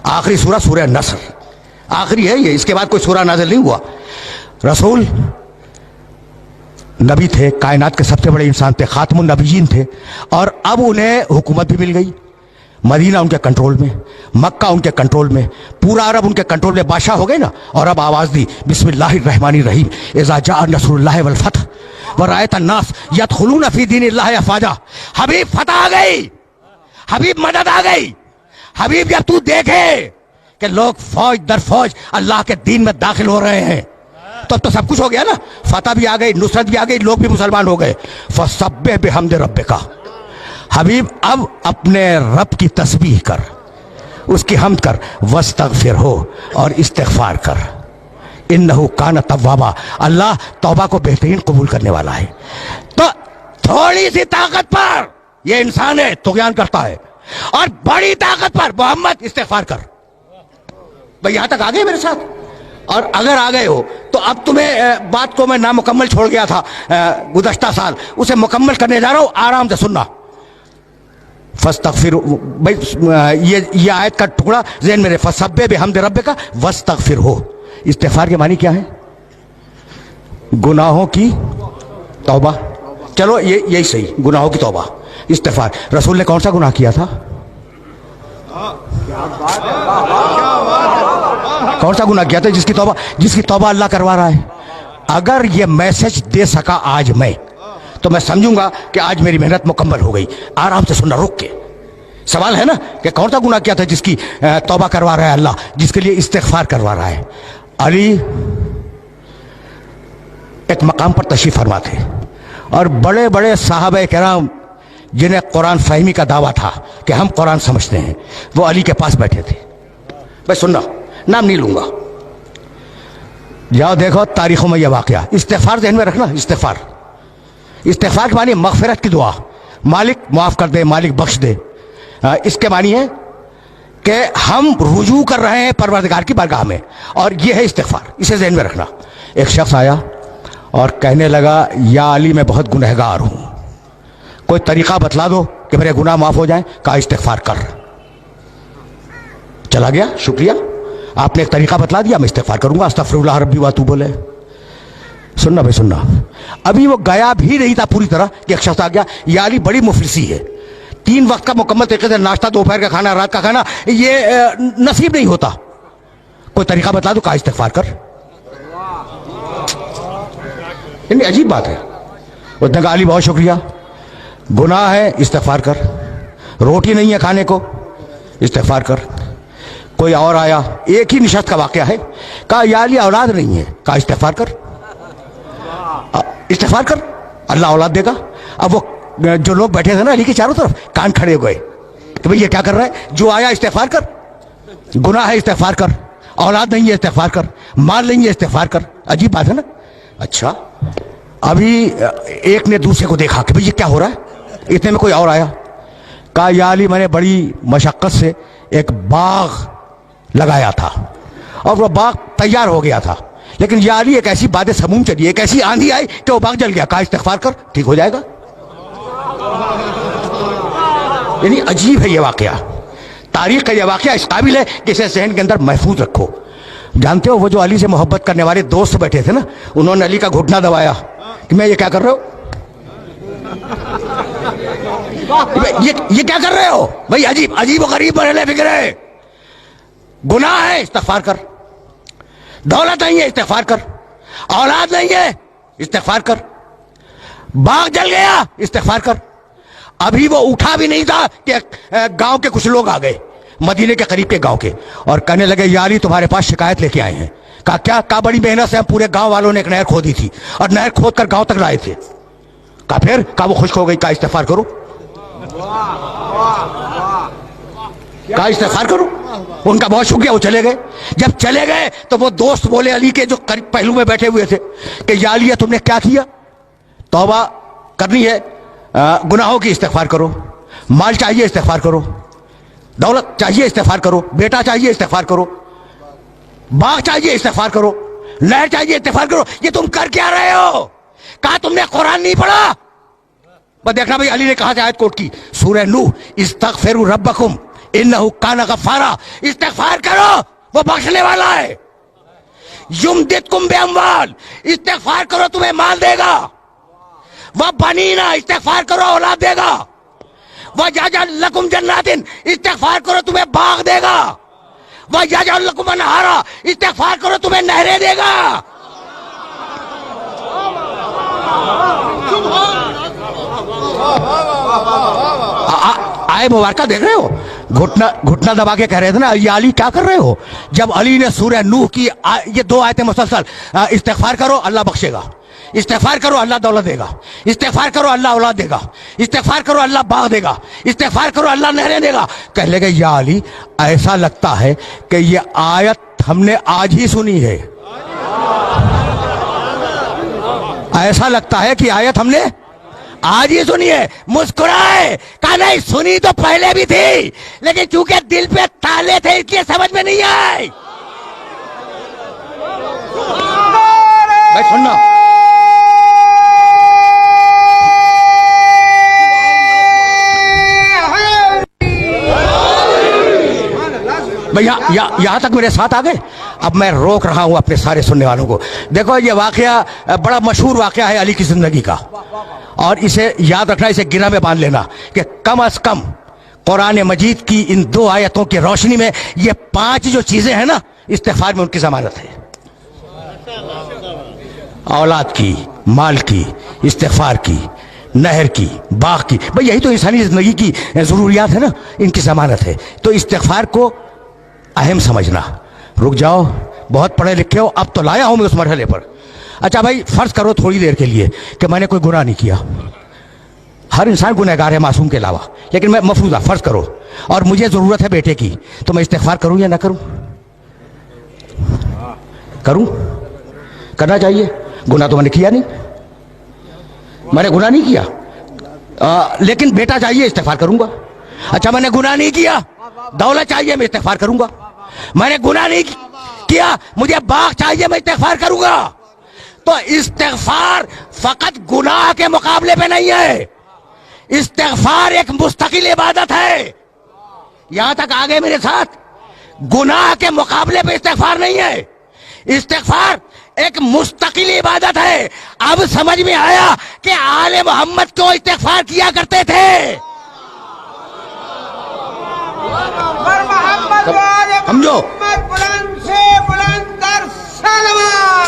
آخری سورہ سورہ نصر آخری ہے یہ، اس کے بعد کوئی سورہ نازل نہیں ہوا. رسول نبی تھے، کائنات کے سب سے بڑے انسان تھے، خاتم النبیین تھے، اور اب انہیں حکومت بھی مل گئی. مدینہ ان کے کنٹرول میں، مکہ ان کے کنٹرول میں، پورا عرب ان کے کنٹرول میں، بادشاہ ہو گئے نا. اور اب آواز دی بسم اللہ الرحمن الرحیم اذا جاء نصر اللہ والفتح ورأیت الناس یدخلون فی دین اللہ افواجا. حبیب فتح آ گئی، حبیب مدد آ گئی. حبیب جب تو دیکھے کہ لوگ فوج در فوج اللہ کے دین میں داخل ہو رہے ہیں تو اب تو سب کچھ ہو گیا نا. فتح بھی آ گئی، نصرت بھی آ گئی، لوگ بھی مسلمان ہو گئے. فسبح بحمد ربک. حبیب اب اپنے رب کی تسبیح کر، اس کی حمد کر، واستغفرہ اور استغفار کر. انہ کان توابا. اللہ توبہ کو بہترین قبول کرنے والا ہے. تو تھوڑی سی طاقت پر یہ انسان ہے طغیان کرتا ہے، اور بڑی طاقت پر محمد استغفار کر. بھئی یہاں تک آ گئے میرے ساتھ؟ اور اگر آ گئے ہو تو اب تمہیں بات کو میں نامکمل چھوڑ گیا تھا گزشتہ سال، اسے مکمل کرنے جا رہا ہوں، آرام سے سننا. فاستغفر. بھئی یہ آیت کا ٹکڑا ذہن میں رہے. فسبح بحمد ربک واستغفرہ. استغفار کے معنی کیا ہے؟ گناہوں کی توبہ. چلو یہی صحیح، گناہوں کی توبہ، استغفار. رسول نے کون سا گناہ کیا تھا؟ کون سا گناہ کیا تھا جس کی توبہ اللہ کروا رہا ہے؟ اگر یہ میسج دے سکا آج میں تو میں سمجھوں گا کہ آج میری محنت مکمل ہو گئی. آرام سے سننا، رک کے. سوال ہے نا کہ کون سا گناہ کیا تھا جس کی توبہ کروا رہا ہے اللہ، جس کے لیے استغفار کروا رہا ہے؟ علی ایک مقام پر تشریف فرما تھے، اور بڑے بڑے صحابہ کرام جنہیں قرآن فہمی کا دعویٰ تھا کہ ہم قرآن سمجھتے ہیں، وہ علی کے پاس بیٹھے تھے. بھائی سننا، نام نہیں لوں گا، جاؤ دیکھو تاریخوں میں یہ واقعہ. استغفار ذہن میں رکھنا. استغفار کے معنی مغفرت کی دعا، مالک معاف کر دے، مالک بخش دے. اس کے معنی ہے کہ ہم رجوع کر رہے ہیں پروردگار کی بارگاہ میں، اور یہ ہے استغفار. اسے ذہن میں رکھنا. ایک شخص آیا اور کہنے لگا یا علی میں بہت گنہگار ہوں، کوئی طریقہ بتلا دو کہ میرے گناہ معاف ہو جائیں. کہا استغفار کر. چلا گیا، شکریہ آپ نے ایک طریقہ بتلا دیا، میں استغفار کروں گا، استغفر اللہ ربی واتوب الیہ. سننا بھائی سننا. ابھی وہ گیا بھی نہیں تھا پوری طرح کہ ایک شخص آ گیا، یا علی بڑی مفلسی ہے، 3 وقت کا مکمل طریقے سے ناشتہ، دوپہر کا کھانا، رات کا کھانا یہ نصیب نہیں ہوتا، کوئی طریقہ بتلا دو. کہا استغفار کر. یعنی عجیب بات ہے. اس نے کہا علی بہت شکریہ، گناہ ہے استغفار کر، روٹی نہیں ہے کھانے کو استغفار کر. کوئی اور آیا، ایک ہی نشست کا واقعہ ہے. کہا یا علی اولاد نہیں ہے. کہا استغفار کر. استغفار کر، اللہ اولاد دے گا. اب وہ جو لوگ بیٹھے تھے نا علی کے چاروں طرف، کان کھڑے ہو گئے کہ بھئی یہ کیا کر رہا ہے؟ جو آیا استغفار کر، گناہ ہے استغفار کر، اولاد نہیں ہے استغفار کر، مال نہیں ہے استغفار کر. عجیب بات ہے نا. اچھا، ابھی ایک نے دوسرے کو دیکھا کہ بھئی یہ کیا ہو رہا ہے. اتنے میں کوئی اور آیا. کہا یا علی میں نے بڑی مشقت سے ایک باغ لگایا تھا، اور وہ باغ تیار ہو گیا تھا، لیکن یا علی ایک ایسی باد سموم چلی، ایک ایسی آندھی آئی کہ وہ باغ جل گیا. کہا استغفار کر، ٹھیک ہو جائے گا. یعنی عجیب ہے یہ واقعہ، تاریخ کا یہ واقعہ اس قابل ہے کہ اسے ذہن کے اندر محفوظ رکھو. جانتے ہو وہ جو علی سے محبت کرنے والے دوست بیٹھے تھے نا، انہوں نے علی کا گھٹنا دبایا کہ میں یہ کیا کر رہے ہو، یہ کیا کر رہے ہو بھائی؟ عجیب و غریب مرحلے فکر ہے. گناہ ہے استغفار کر، دولت نہیں ہے استغفار کر، اولاد نہیں ہے استغفار کر، باغ جل گیا استغفار کر. ابھی وہ اٹھا بھی نہیں تھا کہ گاؤں کے کچھ لوگ آ گئے، مدینے کے قریب کے گاؤں کے، اور کہنے لگے یا علی تمہارے پاس شکایت لے کے آئے ہیں. کہا کیا؟ کہا بڑی محنت سے ہم پورے گاؤں والوں نے ایک نہر کھودی تھی، اور نہر کھود کر گاؤں تک لائے تھے. کہا پھر؟ کہا وہ خشک ہو گئی. کہا استغفار کرو. کہا استغفار کرو. ان کا بہت شکریہ، وہ چلے گئے. جب چلے گئے تو وہ دوست بولے علی کے جو قریب پہلو میں بیٹھے ہوئے تھے کہ یا علی تم نے کیا کیا؟ توبہ کرنی ہے، گناہوں کی استغفار کرو، مال چاہیے استغفار کرو، دولت چاہیے استغفار کرو، بیٹا چاہیے استغفار کرو، باغ چاہیے استغفار کرو، نہر چاہیے استغفار کرو. یہ تم کر کیا رہے ہو؟ کہا تم نے قرآن نہیں پڑھا؟ بس دیکھنا بھائی علی نے کہاں سے آیت کوٹ کی؟ سورہ نوح، استغفروا ربکم इन्नहु काना गफ्फारा, इस्तिगफार करो, वो बख्शने वाला है। युमदिदकुम बिअम्वाल, इस्तिगफार करो तुम्हें माल देगा। वह बनीना, इस्तिगफार करो औलाद देगा। वह यजअल लकुम जन्नातिन, इस्तिगफार करो तुम्हें बाग देगा। वह यजअल लकुम अनहारा, इस्तिगफार करो तुम्हें नहरें देगा। आए मुबारका देख रहे हो, घुटना दबा के कह रहे थे ना, ये अली क्या कर रहे हो? जब अली ने सूरह नूह की ये 2 आयतें मुसलसल, इस्तिगफार करो अल्लाह बख्शेगा, इस्तिगफार करो अल्लाह दौलत देगा, इस्तिगफार करो अल्लाह औलाद देगा, इस्तिगफार करो अल्लाह बाग देगा, इस्तिगफार करो अल्लाह नहरें देगा। कह लगे या अली, ऐसा लगता है कि ये आयत हमने आज ही सुनी है, ऐसा लगता है कि आयत हमने आज ही सुनी है। मुस्कुराए, कहा नहीं सुनी तो पहले भी थी, लेकिन चूंकि दिल पे ताले थे इसलिए समझ में नहीं आई। भाई सुनना, भैया यहां तक मेरे साथ आ गए। अब मैं रोक रहा हूं अपने सारे सुनने वालों को। देखो ये वाकया बड़ा मशहूर वाकया है अली की जिंदगी का, और इसे याद रखना, इसे गिरा में बांध लेना कि कम अज कम कुरान मजीद की इन 2 आयतों की रोशनी में ये 5 जो चीजें हैं ना, इस्तिगफार में उनकी जमानत है। औलाद की, माल की, इस्तिगफार की, नहर की, बाग की, भाई यही तो इंसानी जिंदगी की जरूरियात है ना, इनकी जमानत है। तो इस्तिगफार को अहम समझना। रुक जाओ, बहुत पढ़े लिखे हो, अब तो लाया हूं मैं उस मरहले पर। अच्छा भाई, फर्ज करो थोड़ी देर के लिए कि मैंने कोई गुनाह नहीं किया। हर इंसान गुनहगार है मासूम के अलावा, लेकिन मैं मफरूजा फर्ज करो और मुझे जरूरत है बेटे की, तो मैं इस्तिगफार करूं या ना करूं? करूं? करना चाहिए। गुनाह तो मैंने किया नहीं, मैंने गुनाह नहीं किया, लेकिन बेटा चाहिए, इस्तिगफार करूंगा। अच्छा मैंने गुनाह नहीं किया, दौलत चाहिए, मैं इस्तिगफार करूंगा। मैंने गुनाह नहीं किया, मुझे बाग चाहिए, मैं इस्तिगफार करूंगा। तो इस्तिगफार फकत गुनाह के मुकाबले पे नहीं है, इस्तिगफार एक मुस्तकिल इबादत है। यहां तक आ गए मेरे साथ? गुनाह के मुकाबले पे इस्तिगफार नहीं है, इस्तिगफार एक मुस्तकिल इबादत है। अब समझ में आया कि आले मोहम्मद क्यों इस्तिगफार किया करते थे। समझो, बुलंद से बुलंद तर सलमान।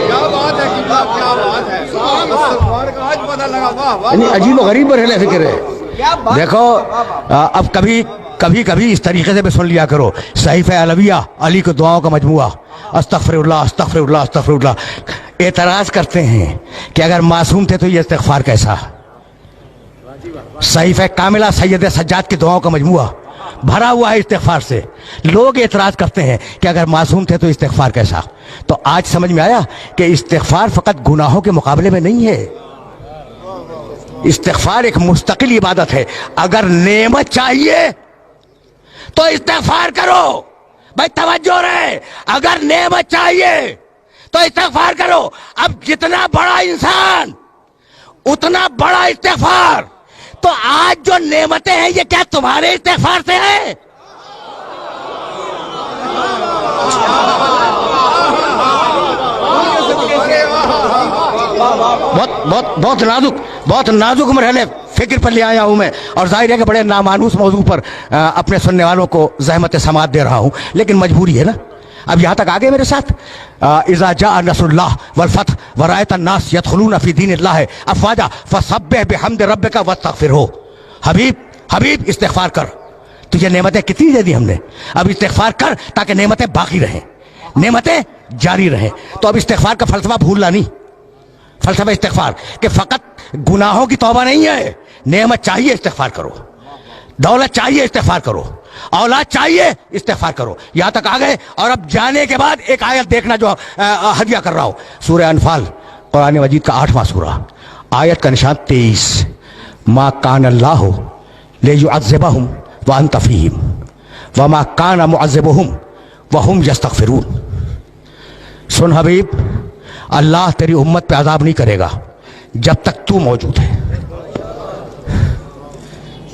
क्या बात है, क्या बात है, आज पता लगा। वाह, अजीब गरीब रहने फिक्र है। देखो अब कभी इस तरीके से भी सुन लिया करो, सहीफ़े अलविया, अली को दुआओं का मजमुआ, अस्तगफिरुल्लाह अस्तगफिरुल्लाह अस्तगफिरुल्लाह। एतराज करते हैं कि अगर मासूम थे तो ये इस्तिगफार कैसा? सहीफ़े कामिला सैयद सज्जाद की दुआओं का मजमुआ भरा हुआ है इस्तिगफार से। लोग एतराज करते हैं कि अगर मासूम थे तो इस्तिगफार कैसा? तो आज समझ में आया कि इस्तिगफार फकत गुनाहों के मुकाबले में नहीं है, इस्तिगफार एक मुस्तकिल इबादत है। अगर नेमत चाहिए तो इस्तिगफार करो। भाई तवज्जो रहे, अगर नेमत चाहिए तो इस्तिगफार करो। अब जितना बड़ा इंसान उतना बड़ा इस्तिगफार। तो आज जो नेमतें हैं ये क्या तुम्हारे इस्तिगफार से है? बहुत नाजुक मरहले फिक्र पर ले आया हूं मैं, और जाहिर है कि बड़े नामानूस मौजू पर अपने सुनने वालों को ज़हमत समात दे रहा हूं, लेकिन मजबूरी है ना। अब यहां तक आ गए मेरे साथ। इज़ा जाअ नस्रुल्लाह वल फतह व रअयत अन्नास यदखुलूना फी दीनिल्लाहि अफ़वाजा फसब्बिह बिहम्दि रब्बिका वस्तगफिरहु। हबीब इस्तिगफार कर, तुझे नेमतें कितनी दे दी हमने, अब इस्तिगफार कर ताकि नेमतें बाकी रहें, नेमतें जारी रहें। तो अब इस्तिगफार का फलसफा भूलना नहीं, फलसफा इस्तिगफार कि फकत गुनाहों की तौबा नहीं है, नेमत चाहिए इस्तिगफार करो, दौलत चाहिए इस्तिगफार करो, औलाद चाहिए इस्तिगफार करो। यहां तक आ गए। और अब जाने के बाद एक आयत देखना जो हदिया कर रहा हूं, सूरह अनफाल कुरान मजीद का 8वां सूरा, आयत का निशान 23। मा कान अल्लाहु लियुअज़्ज़िबहुम व अंत फ़ीहिम व मा कान मुअज़्ज़िबुहुम व हुम यस्तगफिरून। सुन हबीब, अल्लाह तेरी उम्मत पे अज़ाब नहीं करेगा जब तक तू मौजूद है।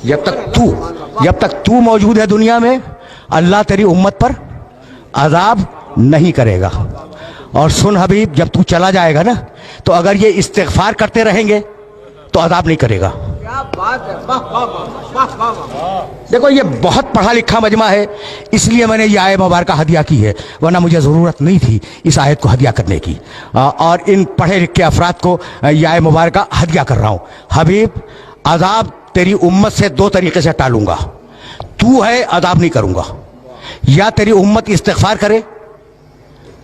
जब तक तू मौजूद है दुनिया में, अल्लाह तेरी उम्मत पर अजाब नहीं करेगा। और सुन हबीब, जब तू चला जाएगा ना, तो अगर ये इस्तिग़फ़ार करते रहेंगे तो अजाब नहीं करेगा। क्या बात है, वाह वाह वाह वाह वाह वाह। देखो, ये बहुत पढ़ा लिखा मजमा है, इसलिए मैंने ये आयत मुबारक हदिया की है, वरना मुझे ज़रूरत नहीं थी इस आयत को हदिया करने की। और इन पढ़े लिखे अफराद को ये आयत मुबारक हदिया कर रहा हूँ। हबीब, अजाब तेरी उम्मत से दो तरीके से टालूंगा। तू है, अजाब नहीं करूंगा। या तेरी उम्मत इस्तिग़फ़ार करे,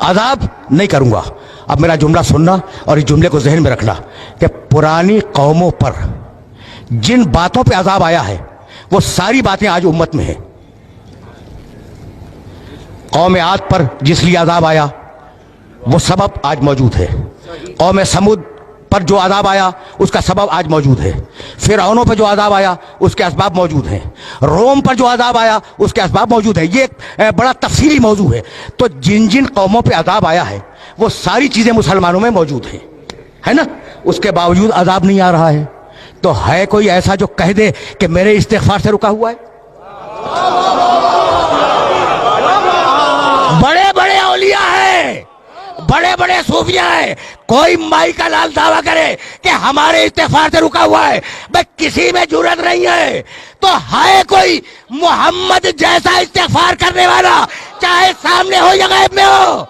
अजाब नहीं करूंगा। अब मेरा जुमला सुनना और इस जुमले को जहन में रखना कि पुरानी कौमों पर जिन बातों पे अजाब आया है वो सारी बातें आज उम्मत में है। कौम आद पर जिस लिए अजाब आया वो सबब आज मौजूद है। कौम समूद पर जो अजाब आया उसका सबब आज मौजूद है। फिरौनों पर जो अजाब आया उसके असबाब मौजूद हैं। रोम पर जो अजाब आया उसके असबाब मौजूद है। ये एक बड़ा तफसीली मौजू है। तो जिन जिन कौमों पे अजाब आया है वो सारी चीज़ें मुसलमानों में मौजूद हैं, है ना। उसके बावजूद अजाब नहीं आ रहा है। तो है कोई ऐसा जो कह दे कि मेरे इस्तिग़फ़ार से रुका हुआ है? बड़े बड़े औलिया हैं, बड़े बड़े सूफिया हैं, कोई माई का लाल दावा करे कि हमारे इस्तिग़फ़ार से रुका हुआ है, भाई किसी में जुर्रत नहीं है। तो है कोई मोहम्मद जैसा इस्तिग़फ़ार करने वाला, चाहे सामने हो या गैब में हो?